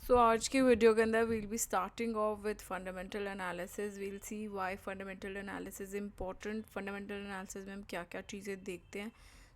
सो आज की वीडियो के अंदर we'll be starting off with fundamental analysis. We'll see why fundamental analysis important. Fundamental analysis में हम क्या क्या चीज़ें देखते हैं।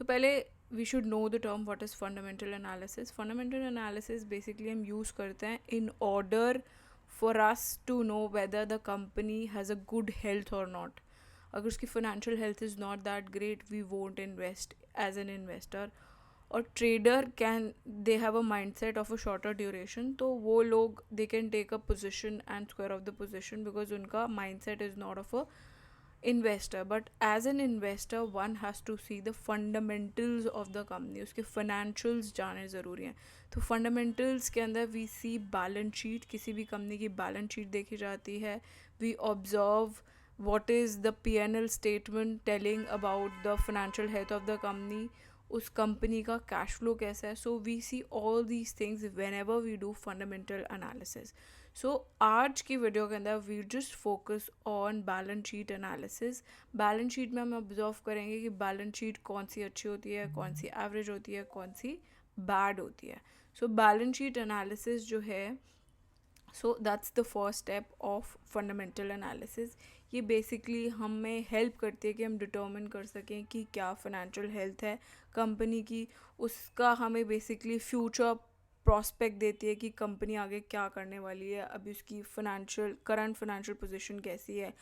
पहले we should know the term what is fundamental analysis. Fundamental analysis basically हम यूज़ करते हैं in order for us to know whether the company has a good health और नॉट। अगर उसकी financial health is not that great, we won't invest as an investor. और trader can they have a mindset of a shorter duration, तो वो लोग they can take a position and square off the position because उनका mindset is not of a investor. But as an investor one has to see the fundamentals of the company, उसके financials जाने ज़रूरी हैं। तो fundamentals के अंदर we C balance sheet, किसी भी कंपनी की बैलेंस शीट देखी जाती है। We observe what is the P&L statement telling about the financial health of the company, उस कंपनी का कैश फ्लो कैसा है। So we see all these things whenever we do fundamental analysis. So आज की video के अंदर we just focus on balance sheet analysis. Balance sheet में हम ऑब्जर्व करेंगे कि बैलेंस शीट कौन सी अच्छी होती है, कौन सी एवरेज होती है, कौन सी बैड होती है। सो बैलेंस शीट एनालिसिस जो है, so that's the first step of fundamental analysis. ये बेसिकली हमें हेल्प करती है कि हम डिटर्मिन कर सकें कि क्या फाइनेंशियल हेल्थ है कंपनी की। उसका हमें बेसिकली फ्यूचर प्रॉस्पेक्ट देती है कि कंपनी आगे क्या करने वाली है, अभी उसकी फाइनेंशियल करंट फाइनेंशियल पोजीशन कैसी है,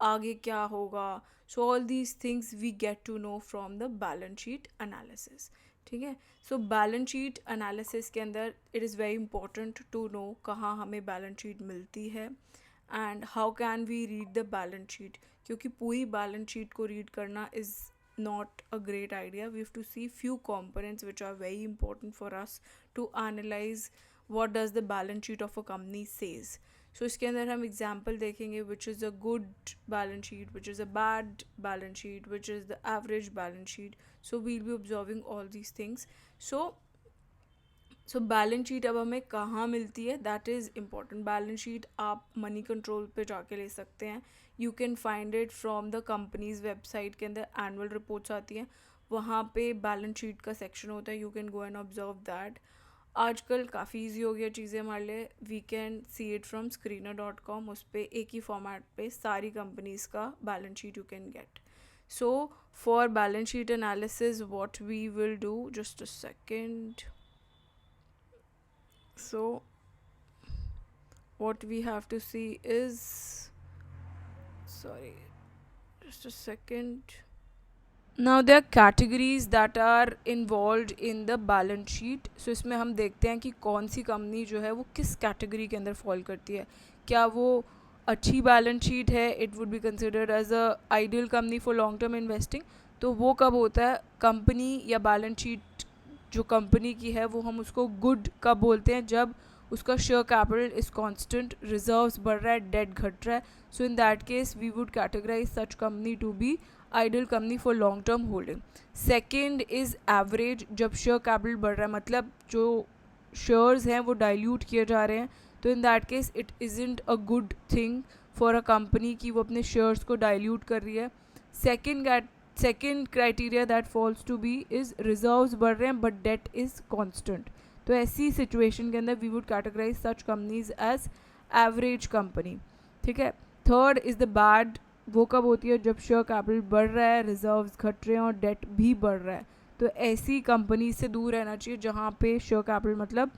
आगे क्या होगा। So all these things we get to know from the balance sheet analysis. ठीक है। सो बैलेंस शीट एनालिसिस के अंदर it is very important to know कहाँ हमें बैलेंस शीट मिलती है and how can we read the balance sheet, क्योंकि पूरी बैलेंस शीट को रीड करना is not a great idea. We have to see few components which are very important for us to analyze what does the balance sheet of a company says. So इसके अंदर हम example देखेंगे which is a good balance sheet, which is a bad balance sheet, which is the average balance sheet. So we'll be observing all these things. So balance sheet अब हमें कहाँ मिलती है, that is important. Balance sheet आप money control पे जाके ले सकते हैं। You can find it from the companies website के अंदर एनुअल रिपोर्ट्स आती हैं, वहाँ पे बैलेंस शीट का सेक्शन होता है। You can go and observe that. आजकल काफ़ी ईजी हो गया चीज़ें हमारे लिए। We can see it from screener.com। उस पर एक ही फॉर्मेट पे सारी कंपनीज का balance sheet you can get. So for balance sheet analysis what we will do, just a second. So what we have to see is, sorry, just a second. Now there are categories that are involved in the balance sheet. So इसमें हम देखते हैं कि कौन सी company जो है वो किस कैटेगरी के अंदर फॉल करती है। क्या वो अच्छी बैलेंस शीट है, it would be considered as a ideal company for long term investing. तो वो कब होता है, कंपनी या बैलेंस शीट जो कंपनी की है वो हम उसको गुड कब बोलते हैं, जब उसका share capital is constant, reserves बढ़ रहा है, डेट घट रहा है। So in that case we would categorise such company to be ideal company for long term holding. Second is average, जब शेयर कैपिटल बढ़ रहा है, मतलब जो शेयर्स हैं वो डाइल्यूट किए जा रहे हैं, तो in that case it isn't a good thing for a company कि वो अपने शेयर्स को डाइल्यूट कर रही है। Second criteria that falls to be is reserves बढ़ रहे हैं बट डेट इज़ कॉन्स्टेंट। तो ऐसी सिचुएशन के अंदर we would categorise such companies as average company. ठीक है। थर्ड इज़ द बैड, वो कब होती है, जब शेयर कैपिटल बढ़ रहा है, रिजर्व्स घट रहे हैं और डेट भी बढ़ रहा है। तो ऐसी कंपनी से दूर रहना चाहिए जहाँ पे शेयर कैपिटल मतलब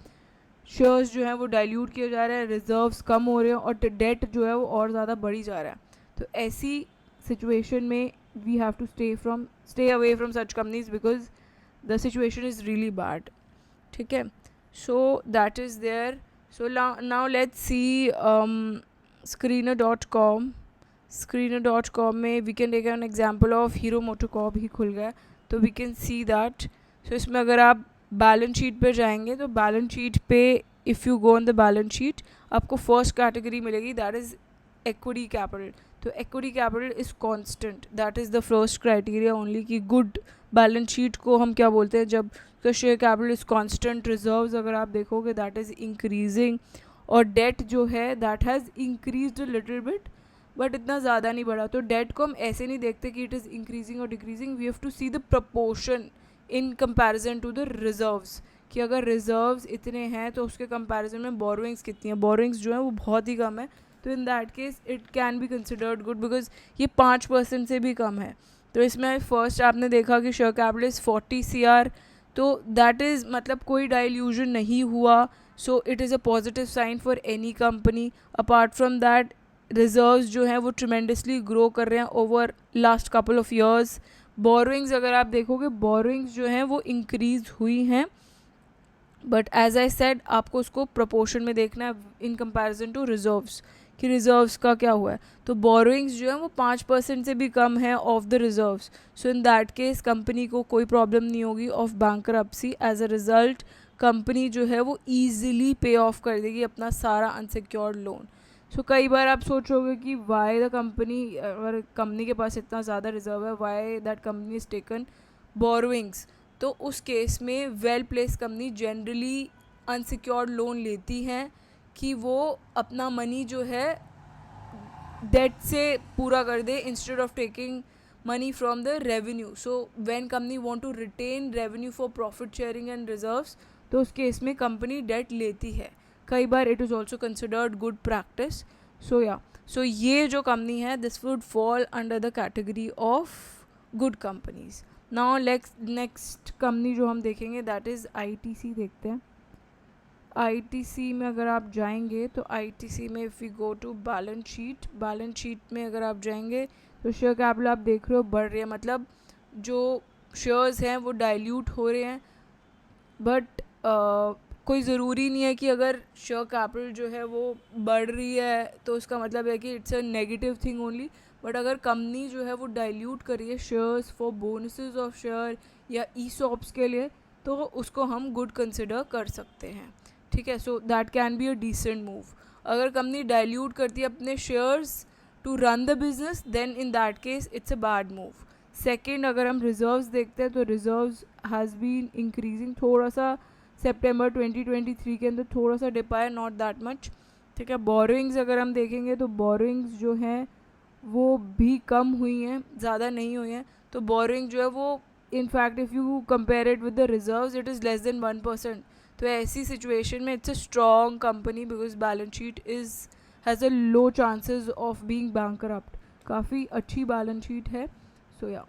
शेयर्स जो है वो डाइल्यूट किए जा रहे हैं, रिजर्व्स कम हो रहे हैं और डेट जो है वो और ज़्यादा बढ़ी जा रहा है। तो ऐसी सिचुएशन में we have to stay away from such companies because the situation is really bad. ठीक है। So that is there. So now let's see screener.com। screener.com में we can take an example of Hero MotoCorp ही खुल गया, तो we can see that. So इसमें अगर आप बैलेंस शीट पे जाएंगे तो बैलेंस शीट पे if you go on the balance sheet आपको फर्स्ट कैटेगरी मिलेगी, दैट इज़ equity capital। तो equity capital is constant, that is the first criteria only कि गुड बैलेंस शीट को हम क्या बोलते हैं, जब का share capital is constant, reserves अगर आप देखोगे दैट इज़ इंक्रीजिंग और डेट जो है that has increased a little bit but इतना ज़्यादा नहीं बढ़ा। तो डेट को हम ऐसे नहीं देखते कि इट इज़ इंक्रीजिंग और decreasing, we have to see the proportion in comparison to the reserves कि अगर रिजर्व्स इतने हैं तो उसके कंपैरिजन में बोरोइंग्स कितनी है, बोरोइंग्स जो है वो बहुत ही कम है, तो in that case it can be considered good because ये 5% से भी कम है. तो इसमें फर्स्ट आपने देखा कि शेयर कैपिटल इज़ 40 CR, तो दैट इज़ मतलब कोई डाइल्यूजन नहीं हुआ, so it is a positive sign for any company. Apart from that reserves जो हैं वो ट्रिमेंडसली ग्रो कर रहे हैं over last couple of years. Borrowings अगर आप देखोगे, बोरोइंग्स जो हैं वो इंक्रीज हुई हैं, बट एज आई सेड आपको उसको प्रोपोर्शन में देखना है इन कंपैरिजन टू रिजर्व्स कि रिजर्व्स का क्या हुआ है. तो बोरोइंग्स जो है वो 5% से भी कम है of the reserves. So in that case company को कोई प्रॉब्लम नहीं होगी of bankruptcy. As a result company जो है वो ईजिली पे ऑफ कर देगी अपना सारा अनसिक्योर्ड लोन. सो कई बार आप सोचोगे कि वाई द कंपनी, अगर कंपनी के पास इतना ज़्यादा रिजर्व है, why that company is taken borrowings. तो उस केस में well place company generally unsecured loan लेती हैं कि वो अपना मनी जो है डेट से पूरा कर दे instead of taking money from the revenue. So when company want to retain revenue for profit sharing and reserves, तो उस केस में कंपनी डेट लेती है. कई बार it is also considered good practice. So ये जो कंपनी है this would fall under the category of good companies. Now next company जो हम देखेंगे दैट इज़ ITC. देखते हैं ITC में अगर आप जाएंगे तो ITC में if we go to balance sheet में अगर आप जाएंगे तो शेयर कैपिटल आप देख रहे हो बढ़ रही है, मतलब जो शेयर्स हैं वो डाइल्यूट हो रहे हैं. बट कोई ज़रूरी नहीं है कि अगर शेयर कैपिटल जो है वो बढ़ रही है तो उसका मतलब है कि it's a negative thing only. But अगर कंपनी जो है वो डाइल्यूट कर रही है shares for bonuses of share या ESOPs के लिए, तो उसको हम गुड कंसिडर कर सकते हैं. ठीक है, so that can be a decent move. अगर कंपनी डाइल्यूट करती है अपने shares to run the business, then in that case it's a bad move. Second, अगर हम रिजर्व्स देखते हैं तो रिजर्व्स हैज़ बीन इंक्रीजिंग. थोड़ा सा सितंबर 2023 के अंदर थोड़ा सा डिप आया, नॉट दैट मच. ठीक है, बोरोइंग्स अगर हम देखेंगे तो बोरोइंग्स जो हैं वो भी कम हुई हैं, ज़्यादा नहीं हुई हैं. तो बोरोइंग जो है वो in fact if you compare it with the reserves it is less than 1%. तो ऐसी सिचुएशन में it's a strong company because balance sheet has a low chances of being bankrupt. काफ़ी अच्छी बैलेंस शीट है. सो या,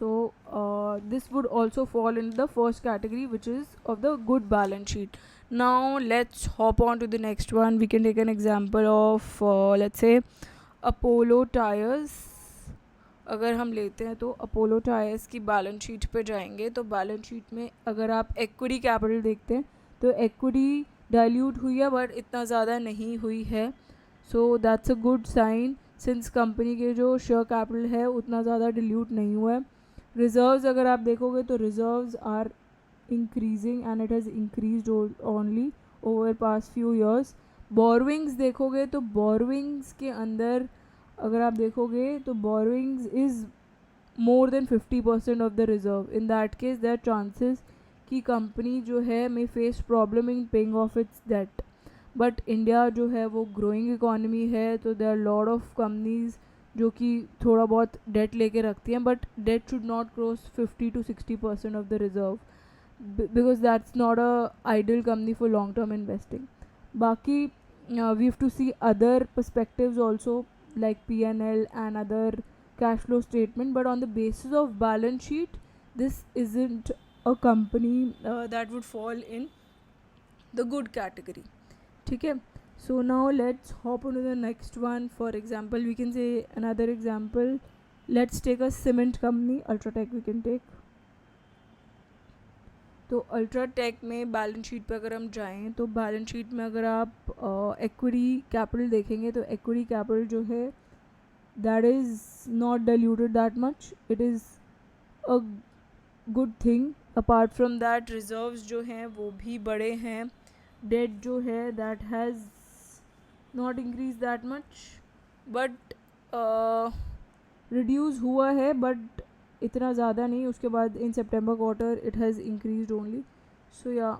so this would also fall in the first category which is of the good balance sheet. Now let's hop on to the next one. We can take an example of let's say Apollo Tyres. अगर हम लेते हैं तो Apollo tyres की balance sheet पे जाएंगे तो balance sheet में अगर आप इक्विटी कैपिटल देखते हैं तो इक्विटी डाइल्यूट हुई है बट इतना ज़्यादा नहीं हुई है. So that's a good sign since company के जो शेयर कैपिटल है उतना ज़्यादा डिल्यूट नहीं हुआ है. रिजर्व्स अगर आप देखोगे तो reserves are increasing and it has increased only over past few years. Borrowings देखोगे तो बोरोइंग्स के अंदर अगर आप देखोगे तो borrowings is more than 50% of the reserve. In that case there chances कि कंपनी जो है may face problem in paying off its debt. But India जो है वो ग्रोइंग इकोनॉमी है, तो there are lot of companies जो कि थोड़ा बहुत डेट लेके रखती हैं, but debt should not cross 50 to 60% of the reserve because that's not a ideal company for long term investing. बाकी we have to see other perspectives also like P&L and other cash flow statement, but on the basis of balance sheet this isn't a company that would fall in the good category. ठीक है, so now let's hop on to the next one. For example, we can say another example. Let's take a cement company, Ultratech we can take. तो UltraTech में balance sheet पे अगर हम जाएं तो balance sheet में अगर आप इक्विटी कैपिटल देखेंगे तो इक्विटी कैपिटल जो है that is not diluted that much. It is a good thing. Apart from that reserves जो हैं वो भी बड़े हैं. डेट जो है that has not increase that much but reduce हुआ है बट इतना ज़्यादा नहीं. उसके बाद in September quarter it has increased only. So या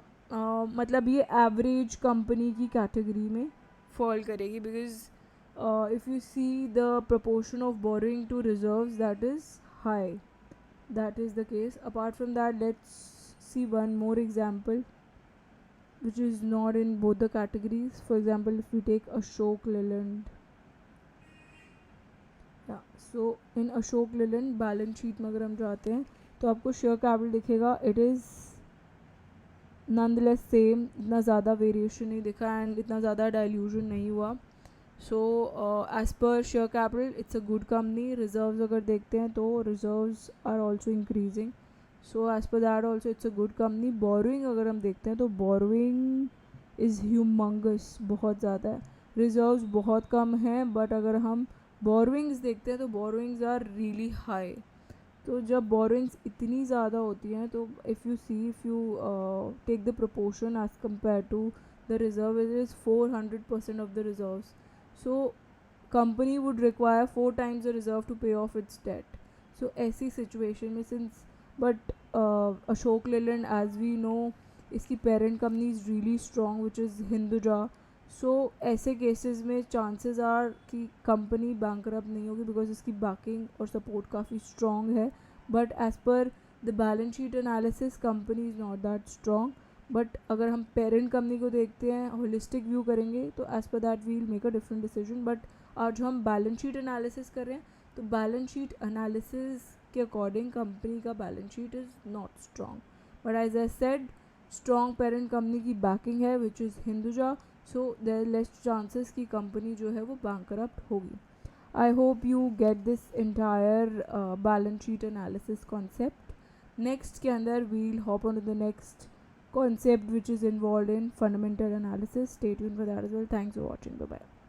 मतलब ये एवरेज कंपनी की कैटेगरी में फॉल करेगी because if you see the proportion of borrowing to reserves that is high. That is the case. Apart from that let's see one more example which is not in both the categories. For example, if we take Ashok Leyland, so in Ashok Leyland balance sheet में अगर हम जाते हैं तो आपको share capital दिखेगा. It is nonetheless same, इतना ज़्यादा वेरिएशन नहीं दिखा एंड इतना ज़्यादा डाइल्यूजन नहीं हुआ. So as per share capital it's a good company. Reserves अगर देखते हैं तो reserves are also increasing. So as per that also it's a good company. Borrowing अगर हम देखते हैं तो बोरोइंग इज़ ह्यूमंगस, बहुत ज़्यादा है. रिजर्व्स बहुत कम हैं, बट अगर हम बोरोइंग्स देखते हैं तो बोरोइंग्स आर रियली हाई. तो जब बोरोइंग्स इतनी ज़्यादा होती हैं तो if you take the proportion as compare to the reserve, it is 400% of the reserves. So company would require 4 times the reserve to pay off its debt. So ऐसी situation में since but Ashok Leyland as we know इसकी parent company is really strong which is Hinduja. So ऐसे cases में chances are कि company bankrupt नहीं होगी because इसकी banking और सपोर्ट काफ़ी स्ट्रॉन्ग है. But as per the balance sheet analysis company is not that strong. But अगर हम पेरेंट कंपनी को देखते हैं, होलिस्टिक व्यू करेंगे तो as per that we'll make a different decision. But आज जो हम बैलेंस शीट एनालिसिस कर रहे हैं तो बैलेंस शीट एनालिसिस के अकॉर्डिंग कंपनी का balance sheet is not strong. But as I said, strong parent company की बैकिंग है which is Hinduja. So there less chances कि कंपनी जो है वो बैंकरप्ट होगी. I hope you get this entire balance sheet analysis concept. Next के अंदर we'll hop on to the next concept which is involved in fundamental analysis. Stay tuned for that as well. Thanks for watching. Bye bye.